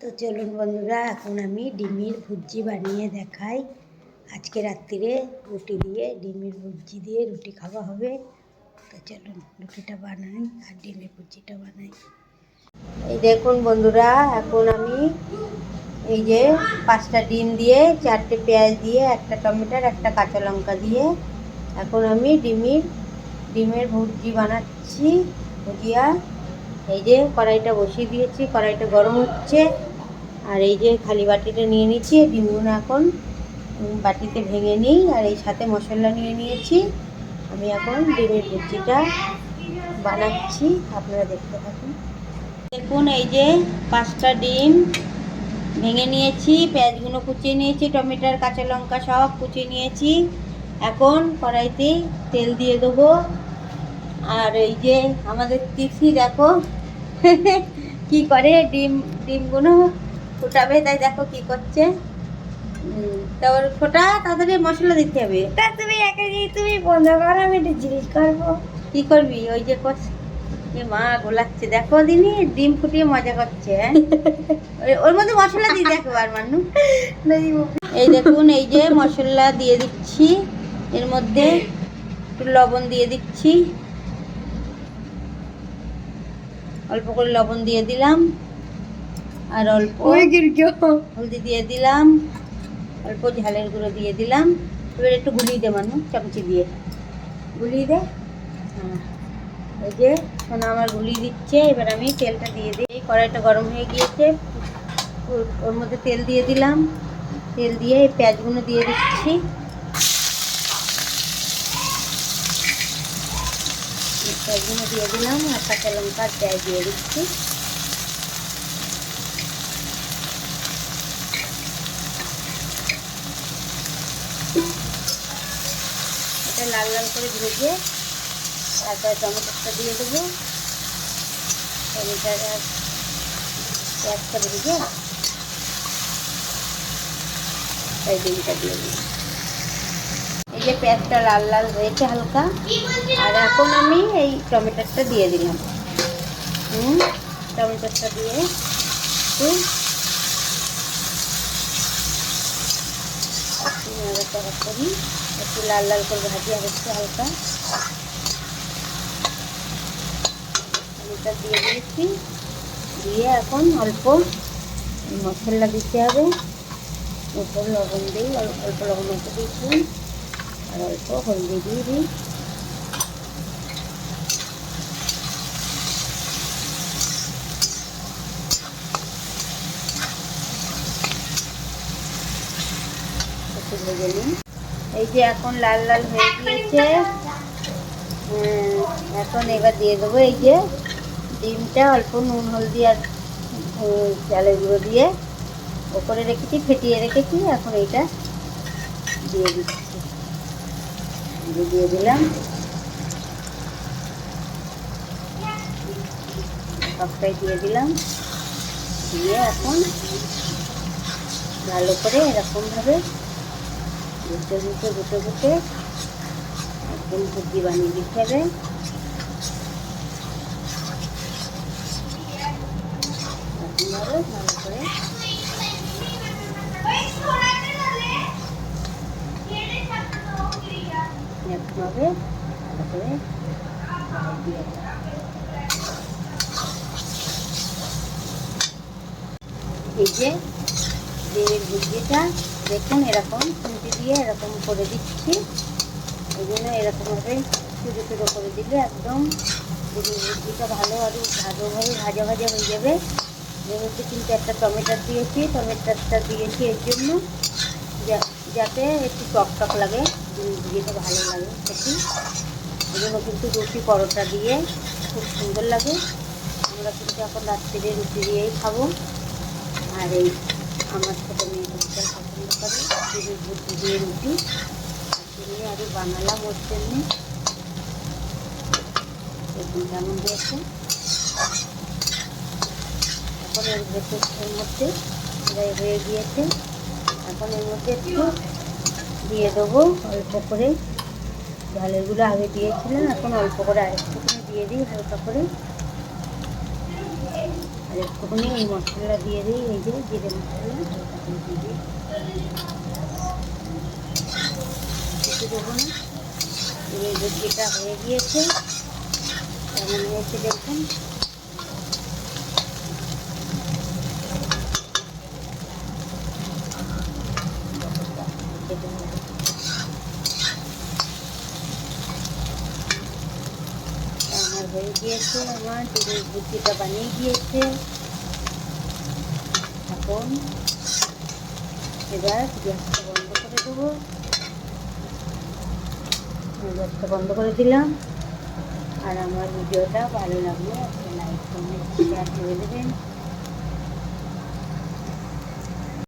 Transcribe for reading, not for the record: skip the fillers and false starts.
তো চলুন বন্ধুরা, এখন আমি ডিমের ভুজি বানিয়ে দেখাই। আজকে রাত্রিরে রুটি দিয়ে ডিমের ভুজি দিয়ে রুটি খাওয়া হবে। তো চলুন রুটিটা বানাই আর ডিমের ভুজিটা বানাই। এই দেখুন বন্ধুরা, এখন আমি এই যে 5টা ডিম দিয়ে, 4টে পেঁয়াজ দিয়ে, একটা টমেটোর, একটা কাঁচা লঙ্কা দিয়ে এখন আমি ডিমের ভুজি বানাচ্ছি, ভুজিয়া। এই যে কড়াইটা বসিয়ে দিয়েছি, কড়াইটা গরম হচ্ছে। আর এই যে খালি বাটিটা নিয়ে নিচ্ছি, ডিমগুলো এখন বাটিতে ভেঙে নিই। আর এই সাথে মশলা নিয়ে নিয়েছি। আমি এখন ডিমের ভুজিটা বানাচ্ছি, আপনারা দেখতে থাকুন। দেখুন এই যে 5টা ডিম ভেঙে নিয়েছি, পেঁয়াজগুলো কুচিয়ে নিয়েছি, টমেটোর, কাঁচা লঙ্কা সব কুচিয়ে নিয়েছি। এখন কড়াইতে তেল দিয়ে দেবো। আর এই যে আমাদের তিথি দেখো কি করে, ডিমগুলো ফোটাবে, তাই দেখো কি করছে। তারপর ফোটা, তাড়াতাড়ি মশলা দিতে হবে। তা তুমি তুমি বন্ধ করো, আমি একটু জিজ্ঞেস করবো। কি করবি? ওই যে মা গোলাচ্ছে দেখো, দিনি ডিম ফুটিয়ে মজা করছে। ওর মধ্যে মশলা দিয়ে দেখো আর মানু। এই দেখুন এই যে মশলা দিয়ে দিচ্ছি, এর মধ্যে একটু লবণ দিয়ে দিচ্ছি, অল্প করে লবণ দিয়ে দিলাম, আর অল্প হলদি দিয়ে দিলাম, অল্প ঝালের গুঁড়ো দিয়ে দিলাম। এবার একটু গুলিয়ে দে মানু, চামচি দিয়ে গুলিয়ে দে। হ্যাঁ, এই যে সোনা আমার গুলিয়ে দিচ্ছে। এবার আমি তেলটা দিয়ে দিই। কড়াইটা গরম হয়ে গিয়েছে, ওর মধ্যে তেল দিয়ে দিলাম। তেল দিয়ে এই পেঁয়াজগুলো দিয়ে দিচ্ছি। পেঁয়াজগুলো দিয়ে দিলাম আর কাঁচা লঙ্কা পেঁয়াজ দিয়ে দিচ্ছি। এটা লাল লাল করে ভেজে তারপরে টমেটোটা দিয়ে দেবো। টমেটোর আর পেঁয়াজটা ভেজে তাই ডিমটা দিয়ে দিই। এই যে পেঁয়াজটা লাল লাল হয়েছে হালকা, আর এখন আমি এই টমেটোটা দিয়ে দিলাম। টমেটোটা দিয়ে একটু নাড়াচাড়া করি, একটু লাল লাল করে ভাজিয়া হচ্ছে হালকা। টমেটো দিয়ে দিয়েছি, দিয়ে এখন অল্প মশলা দিতে হবে। অল্প লবণ দিই, অল্প লবণ মতো দিয়েছি, আর অল্প হলদি দিয়ে দিই। একটু ভেজে নিই। এই যে এখন লাল লাল হয়ে গিয়েছে। এখন এবার দিয়ে দেবো এই যে ডিমটা, অল্প নুন হলদি আর চালের গুঁড়ো দিয়ে ওপরে রেখেছি, ফেটিয়ে রেখেছি। এখন এইটা দিয়ে দিচ্ছি, দিয়ে দিলাম। সবটাই দিয়ে দিলাম, দিয়ে এখন ভালো করে এরকমভাবে গুটে গুটে গুটে গুটে একদম ভুজি বানিয়ে দিতে হবে। এরকমভাবে ভালো করে একভাবে ভালো করে দিয়ে এই যে ডিমের ভুজিটা দেখুন এরকম খুন্তি দিয়ে এরকম করে দিচ্ছি। এই জন্য এরকমভাবে ছোটো ছোটো করে দিলে একদম ডিমের ভুজিটা ভালো আরও ভালোভাবে ভাজা ভাজা হয়ে যাবে। এর মধ্যে কিন্তু একটা টমেটো দিয়েছি, টমেটোটা দিয়েছি এর জন্য যাতে একটু টক টক লাগে, ডিমের ভুজিটা ভালো লাগে খেতে। এই জন্য কিন্তু রুটি পরোটা দিয়ে খুব সুন্দর লাগে। আমরা কিন্তু এখন রাত্রিরে রুটি দিয়েই খাবো। আর এই আমার ছোটো মেয়ে ভীষণ পছন্দ করে ডিমের ভুজি দিয়ে রুটি, দিয়ে আরও বানালাম ওর জন্যে। দেখুন কেমন হয়েছে। এখন এর মধ্যে প্রায় হয়ে গিয়েছে। এখন এর মধ্যে একটু দিয়ে দেবো অল্প করে ঝালেরগুলো, আগে দিয়েছিলাম, এখন অল্প করে আরেকটু করে দিয়ে দিই হালকা করে। আর একটুখানি এই মশলা দিয়ে দিই, এই যে জিরে মশলা হালকা করে দিয়ে দিই, কিছু দেবো না। এই ভুজিটা হয়ে গিয়েছে, কেমন হয়েছে দেখুন। আমার হয়ে গিয়েছে, আমার ডিমের ভুজিটা বানিয়ে গিয়েছে। এখন এবার গ্যাসটা বন্ধ করে দেবো। গ্যাসটা বন্ধ করে দিলাম। আর আমার ভিডিওটা ভালো লাগলে একটা লাইক কমেন্ট শেয়ার করে দেবেন।